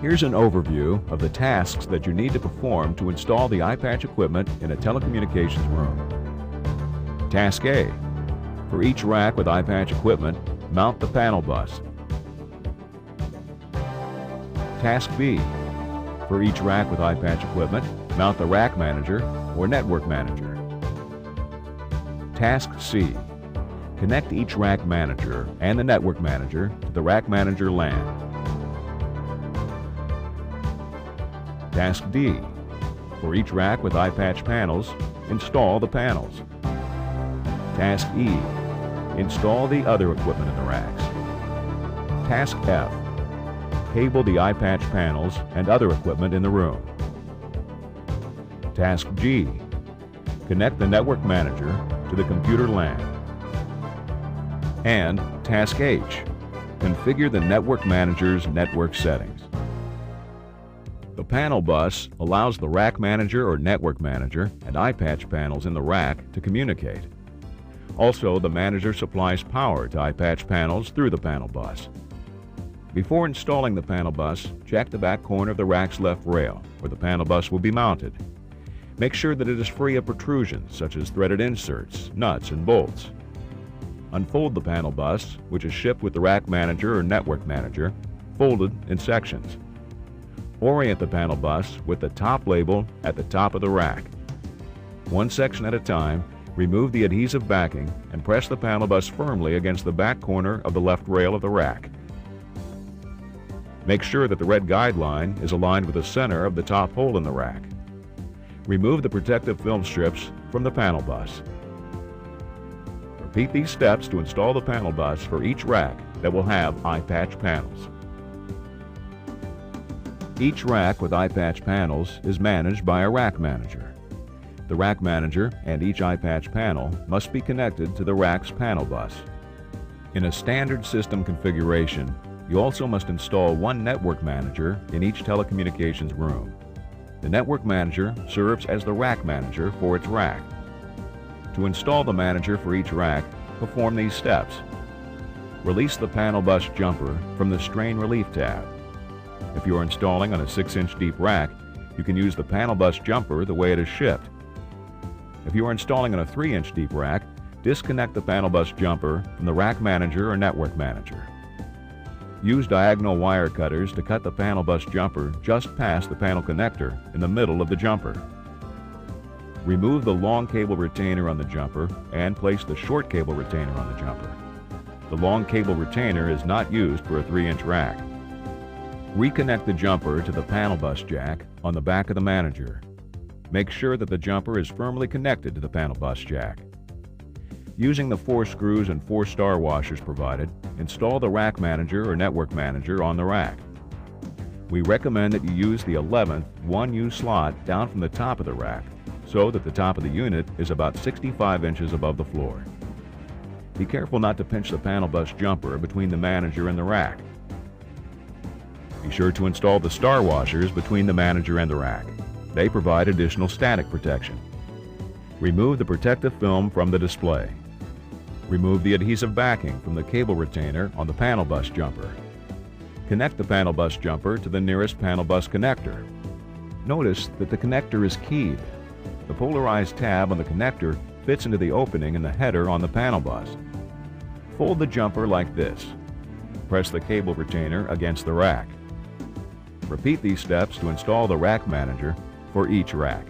Here's an overview of the tasks that you need to perform to install the iPatch equipment in a telecommunications room. Task A. For each rack with iPatch equipment, mount the panel bus. Task B. For each rack with iPatch equipment, mount the rack manager or network manager. Task C. Connect each rack manager and the network manager to the rack manager LAN. Task D. For each rack with iPatch panels, install the panels. Task E. Install the other equipment in the racks. Task F. Cable the iPatch panels and other equipment in the room. Task G. Connect the network manager to the computer LAN. And Task H. Configure the network manager's network settings. The panel bus allows the rack manager or network manager and iPatch panels in the rack to communicate. Also, the manager supplies power to iPatch panels through the panel bus. Before installing the panel bus, check the back corner of the rack's left rail, where the panel bus will be mounted. Make sure that it is free of protrusions such as threaded inserts, nuts, and bolts. Unfold the panel bus, which is shipped with the rack manager or network manager, folded in sections. Orient the panel bus with the top label at the top of the rack. One section at a time, remove the adhesive backing and press the panel bus firmly against the back corner of the left rail of the rack. Make sure that the red guide line is aligned with the center of the top hole in the rack. Remove the protective film strips from the panel bus. Repeat these steps to install the panel bus for each rack that will have iPatch panels. Each rack with iPatch panels is managed by a rack manager. The rack manager and each iPatch panel must be connected to the rack's panel bus. In a standard system configuration, you also must install one network manager in each telecommunications room. The network manager serves as the rack manager for its rack. To install the manager for each rack, perform these steps. Release the panel bus jumper from the strain relief tab. If you are installing on a 6-inch deep rack, you can use the panel bus jumper the way it is shipped. If you are installing on a 3-inch deep rack, disconnect the panel bus jumper from the rack manager or network manager. Use diagonal wire cutters to cut the panel bus jumper just past the panel connector in the middle of the jumper. Remove the long cable retainer on the jumper and place the short cable retainer on the jumper. The long cable retainer is not used for a 3-inch rack. Reconnect the jumper to the panel bus jack on the back of the manager. Make sure that the jumper is firmly connected to the panel bus jack. Using the 4 screws and 4 star washers provided, install the rack manager or network manager on the rack. We recommend that you use the 11th 1U slot down from the top of the rack so that the top of the unit is about 65 inches above the floor. Be careful not to pinch the panel bus jumper between the manager and the rack. Be sure to install the star washers between the manager and the rack. They provide additional static protection. Remove the protective film from the display. Remove the adhesive backing from the cable retainer on the panel bus jumper. Connect the panel bus jumper to the nearest panel bus connector. Notice that the connector is keyed. The polarized tab on the connector fits into the opening in the header on the panel bus. Fold the jumper like this. Press the cable retainer against the rack. Repeat these steps to install the rack manager for each rack.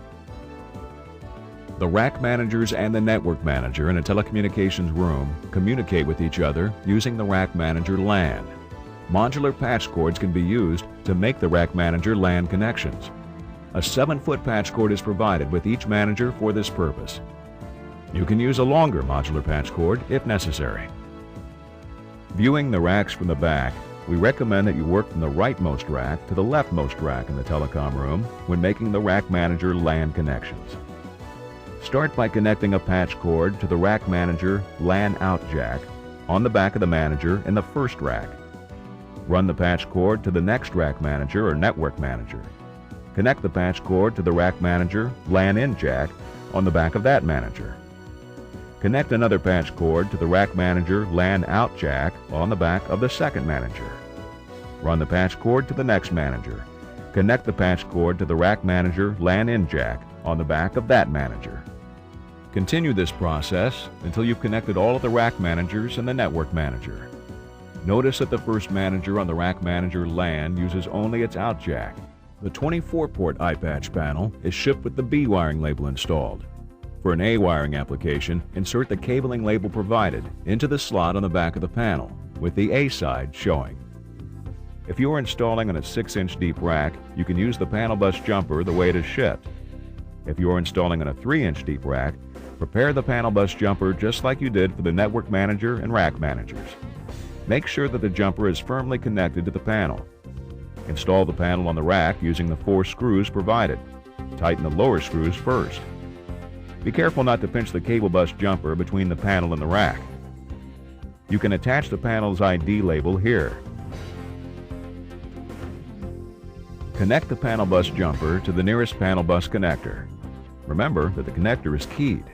The rack managers and the network manager in a telecommunications room communicate with each other using the rack manager LAN. Modular patch cords can be used to make the rack manager LAN connections. A 7-foot patch cord is provided with each manager for this purpose. You can use a longer modular patch cord if necessary. Viewing the racks from the back, we recommend that you work from the rightmost rack to the leftmost rack in the telecom room when making the rack manager LAN connections. Start by connecting a patch cord to the rack manager LAN out jack on the back of the manager in the first rack. Run the patch cord to the next rack manager or network manager. Connect the patch cord to the rack manager LAN in jack on the back of that manager. Connect another patch cord to the rack manager LAN out jack on the back of the second manager. run the patch cord to the next manager. Connect the patch cord to the rack manager LAN-in jack on the back of that manager. Continue this process until you've connected all of the rack managers and the network manager. Notice that the first manager on the rack manager LAN uses only its out jack. The 24-port iPatch panel is shipped with the B wiring label installed. For an A wiring application, insert the cabling label provided into the slot on the back of the panel, with the A side showing. If you are installing on a 6-inch deep rack, you can use the panel bus jumper the way it is shipped. If you are installing on a 3-inch deep rack, prepare the panel bus jumper just like you did for the network manager and rack managers. Make sure that the jumper is firmly connected to the panel. Install the panel on the rack using the 4 screws provided. Tighten the lower screws first. Be careful not to pinch the cable bus jumper between the panel and the rack. You can attach the panel's ID label here. Connect the panel bus jumper to the nearest panel bus connector. Remember that the connector is keyed.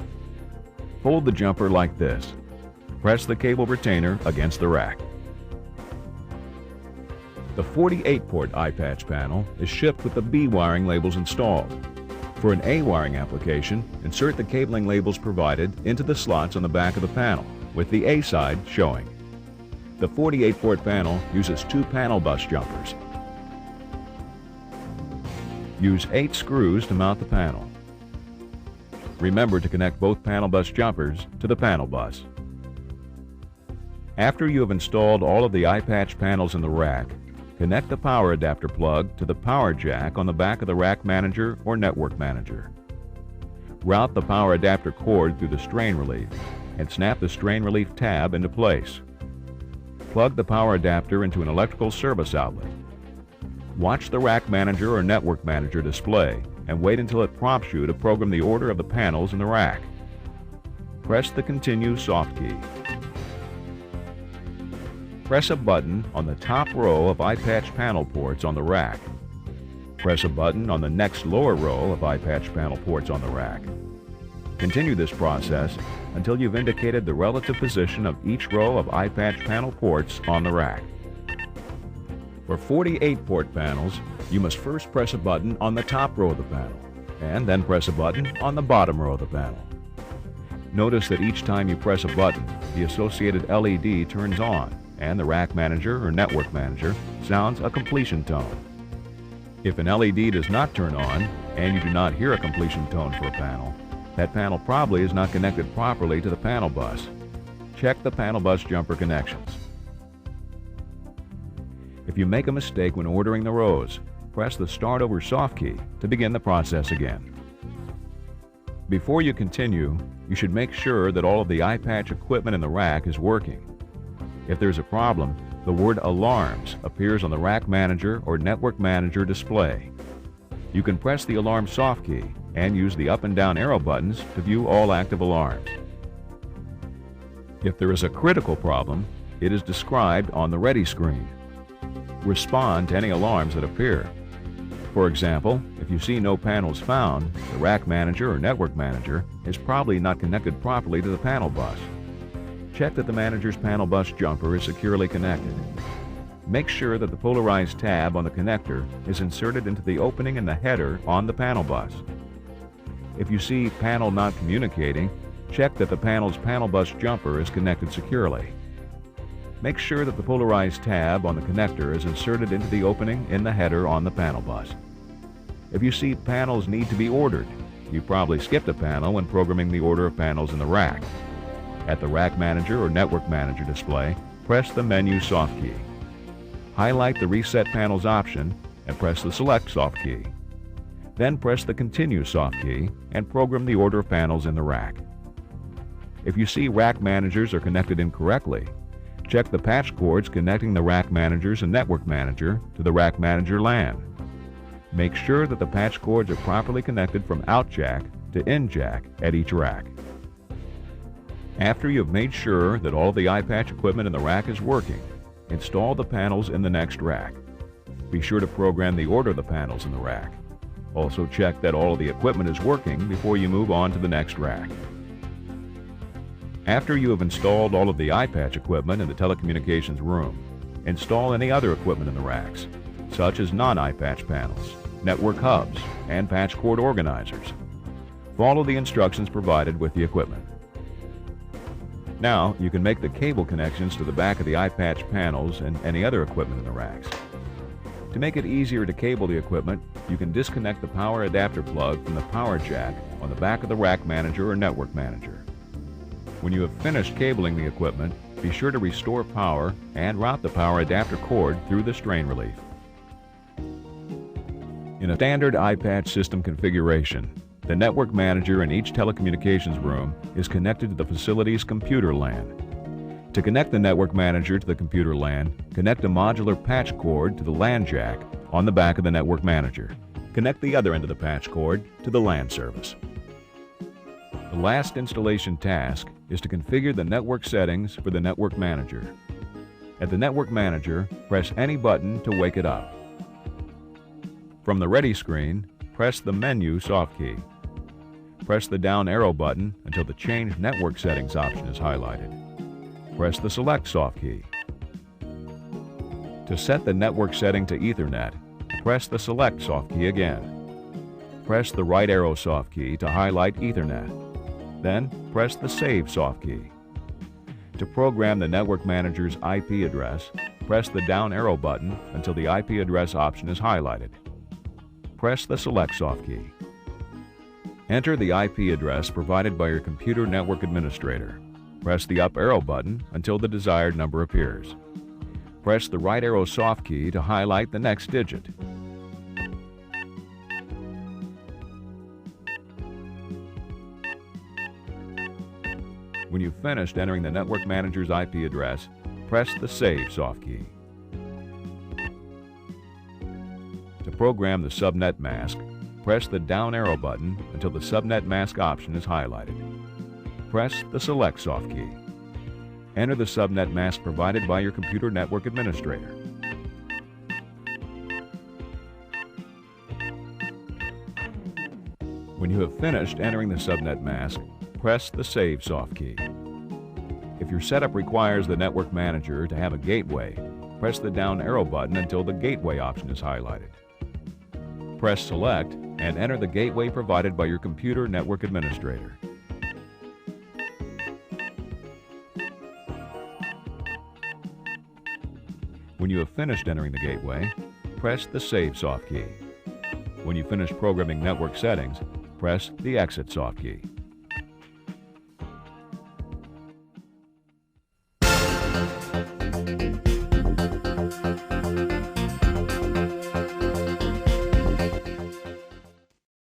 Fold the jumper like this. Press the cable retainer against the rack. The 48-port iPatch panel is shipped with the B wiring labels installed. For an A wiring application, insert the cabling labels provided into the slots on the back of the panel, with the A side showing. The 48-port panel uses 2 panel bus jumpers. Use 8 screws to mount the panel. Remember to connect both panel bus jumpers to the panel bus. After you have installed all of the iPatch panels in the rack, connect the power adapter plug to the power jack on the back of the rack manager or network manager. Route the power adapter cord through the strain relief and snap the strain relief tab into place. Plug the power adapter into an electrical service outlet. Watch the rack manager or network manager display and wait until it prompts you to program the order of the panels in the rack. Press the Continue soft key. Press a button on the top row of iPatch panel ports on the rack. Press a button on the next lower row of iPatch panel ports on the rack. Continue this process until you've indicated the relative position of each row of iPatch panel ports on the rack. For 48-port panels, you must first press a button on the top row of the panel, and then press a button on the bottom row of the panel. Notice that each time you press a button, the associated LED turns on, and the rack manager or network manager sounds a completion tone. If an LED does not turn on, and you do not hear a completion tone for a panel, that panel probably is not connected properly to the panel bus. Check the panel bus jumper connections. If you make a mistake when ordering the rows, press the Start Over soft key to begin the process again. Before you continue, you should make sure that all of the iPatch equipment in the rack is working. If there's a problem, the word Alarms appears on the rack manager or network manager display. You can press the Alarm soft key and use the up and down arrow buttons to view all active alarms. If there is a critical problem, it is described on the Ready screen. Respond to any alarms that appear. For example, if you see no panels found, the rack manager or network manager is probably not connected properly to the panel bus. Check that the manager's panel bus jumper is securely connected. Make sure that the polarized tab on the connector is inserted into the opening in the header on the panel bus. If you see panel not communicating, check that the panel's panel bus jumper is connected securely. Make sure that the polarized tab on the connector is inserted into the opening in the header on the panel bus. If you see panels need to be ordered, you probably skipped a panel when programming the order of panels in the rack. At the rack manager or network manager display, press the Menu soft key. Highlight the Reset Panels option and press the Select soft key. Then press the Continue soft key and program the order of panels in the rack. If you see rack managers are connected incorrectly, check the patch cords connecting the rack managers and network manager to the rack manager LAN. Make sure that the patch cords are properly connected from out jack to in jack at each rack. After you have made sure that all of the iPatch equipment in the rack is working, install the panels in the next rack. Be sure to program the order of the panels in the rack. Also check that all of the equipment is working before you move on to the next rack. After you have installed all of the iPatch equipment in the telecommunications room, Install any other equipment in the racks, such as non-iPatch panels, network hubs, and patch cord organizers. Follow the instructions provided with the equipment. Now, you can make the cable connections to the back of the iPatch panels and any other equipment in the racks. To make it easier to cable the equipment, you can disconnect the power adapter plug from the power jack on the back of the Rack Manager or Network Manager. When you have finished cabling the equipment, be sure to restore power and route the power adapter cord through the strain relief. In a standard iPatch system configuration, the Network Manager in each telecommunications room is connected to the facility's computer LAN. To connect the Network Manager to the computer LAN, connect a modular patch cord to the LAN jack on the back of the Network Manager. Connect the other end of the patch cord to the LAN service. The last installation task is to configure the network settings for the Network Manager. At the Network Manager, press any button to wake it up. From the Ready screen, press the Menu soft key. Press the down arrow button until the Change Network Settings option is highlighted. Press the Select soft key. To set the network setting to Ethernet, press the Select soft key again. Press the right arrow soft key to highlight Ethernet. Then press the Save soft key. To program the Network Manager's IP address, press the down arrow button until the IP address option is highlighted. Press the Select soft key. Enter the IP address provided by your computer network administrator. Press the up arrow button until the desired number appears. Press the right arrow soft key to highlight the next digit. When you've finished entering the Network Manager's IP address, press the Save soft key. To program the subnet mask, press the down arrow button until the subnet mask option is highlighted. Press the Select soft key. Enter the subnet mask provided by your computer network administrator. When you have finished entering the subnet mask, press the Save soft key. If your setup requires the Network Manager to have a gateway, press the down arrow button until the Gateway option is highlighted. Press Select and enter the gateway provided by your computer network administrator. When you have finished entering the gateway, press the Save soft key. When you finish programming network settings, press the Exit soft key.